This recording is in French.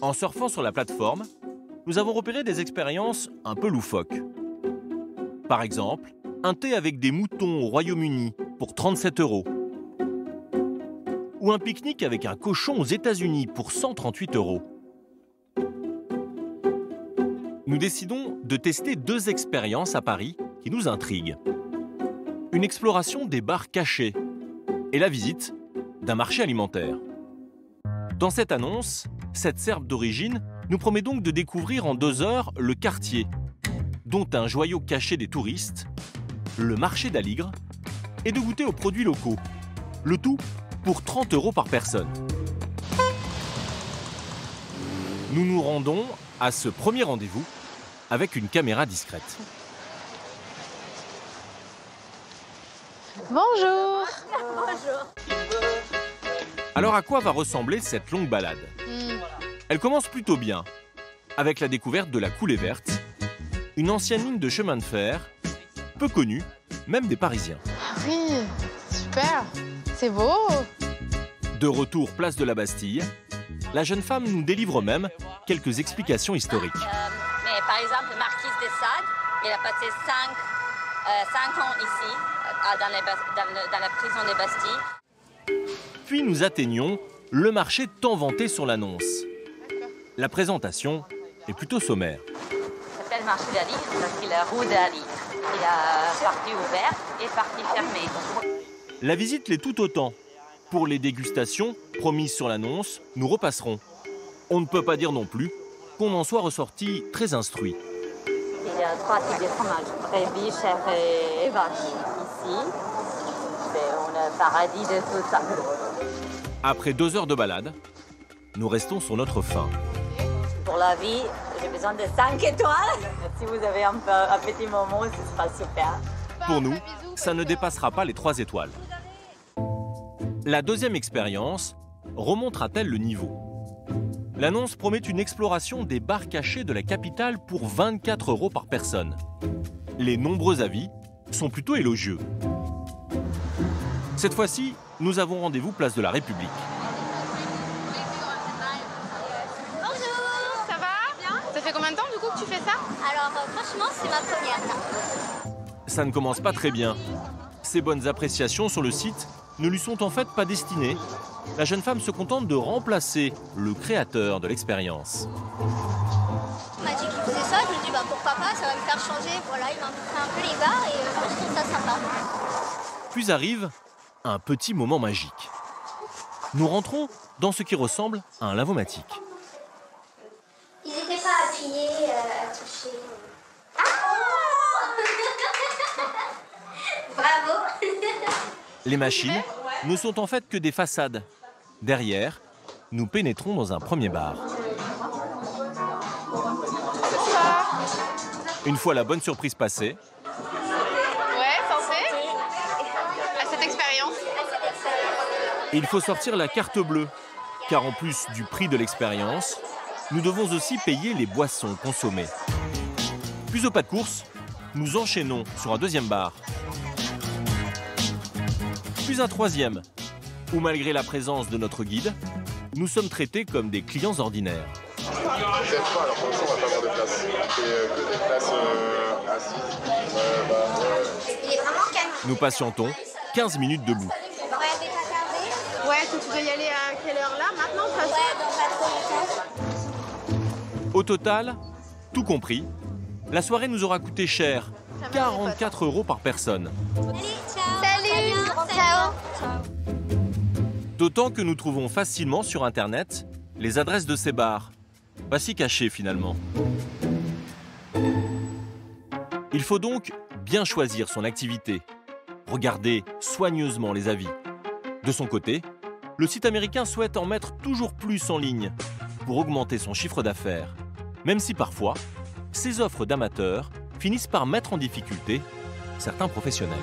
En surfant sur la plateforme, nous avons repéré des expériences un peu loufoques. Par exemple, un thé avec des moutons au Royaume-Uni pour 37 €. Ou un pique-nique avec un cochon aux États-Unis pour 138 €. Nous décidons de tester 2 expériences à Paris qui nous intriguent. Une exploration des bars cachés et la visite d'un marché alimentaire. Dans cette annonce, cette Serbe d'origine nous promet donc de découvrir en 2 heures le quartier, dont un joyau caché des touristes, le marché d'Aligre, et de goûter aux produits locaux. Le tout pour 30 € par personne. Nous nous rendons à ce premier rendez-vous avec une caméra discrète. Bonjour. Bonjour. Alors à quoi va ressembler cette longue balade? Elle commence plutôt bien, avec la découverte de la Coulée Verte, une ancienne ligne de chemin de fer, peu connue, même des Parisiens. Ah oui, super, c'est beau. De retour place de la Bastille, la jeune femme nous délivre même quelques explications historiques. Mais par exemple, Marquise de Sade, il a passé 5 ans ici, dans la prison de Bastille. Puis nous atteignons le marché tant vanté sur l'annonce. La présentation est plutôt sommaire. Ça s'appelle marché d'Aligre parce qu'il a rue d'Aligre. Il a partie ouverte et partie fermée. La visite l'est tout autant. Pour les dégustations promises sur l'annonce, nous repasserons. On ne peut pas dire non plus qu'on en soit ressorti très instruit. Il y a 3 types de fromage, brebis, chèvre et vache. Ici, on a le paradis de tout ça. Après 2 heures de balade, nous restons sur notre faim. Pour la vie, j'ai besoin de 5 étoiles. Si vous avez un petit moment, ce sera super. Pour nous, ça ne dépassera pas les 3 étoiles. La deuxième expérience remontera-t-elle le niveau? L'annonce promet une exploration des bars cachés de la capitale pour 24 € par personne. Les nombreux avis sont plutôt élogieux. Cette fois-ci, nous avons rendez-vous place de la République. Bonjour. Ça va? Bien. Ça fait combien de temps du coup que tu fais ça? Alors franchement, c'est ma première. Ça ne commence pas très bien. Ces bonnes appréciations sur le site ne lui sont en fait pas destinées. La jeune femme se contente de remplacer le créateur de l'expérience. Il m'a dit qu'il faisait ça, je lui ai dit pourquoi pas, ça va me faire changer. Voilà, il m'a montré un peu les bars et moi je trouve ça sympa. Puis arrive un petit moment magique. Nous rentrons dans ce qui ressemble à un lavomatique. Ils n'étaient pas appuyés, touchés. Bravo. Les machines ne sont en fait que des façades. Derrière, nous pénétrons dans un premier bar. Une fois la bonne surprise passée, Ouais, censé. À cette expérience. il faut sortir la carte bleue, car en plus du prix de l'expérience, nous devons aussi payer les boissons consommées. Puis au pas de course, nous enchaînons sur un deuxième bar. Puis un troisième, où malgré la présence de notre guide, nous sommes traités comme des clients ordinaires. Peut-être pas, alors pour l'instant on va pas avoir de place. C'est que des places assises. Il est vraiment calme. Nous patientons 15 minutes debout. Ouais, mais pas tardé. Ouais, tu dois y aller à quelle heure là? Maintenant ça se... Ouais, dans pas trop longtemps. Au total, tout compris, la soirée nous aura coûté cher, 44 € par personne. Allez, ciao. Salut. Ciao. D'autant que nous trouvons facilement sur Internet les adresses de ces bars. Pas si cachées finalement. Il faut donc bien choisir son activité. Regarder soigneusement les avis. De son côté, le site américain souhaite en mettre toujours plus en ligne pour augmenter son chiffre d'affaires. Même si parfois, ses offres d'amateurs finissent par mettre en difficulté certains professionnels.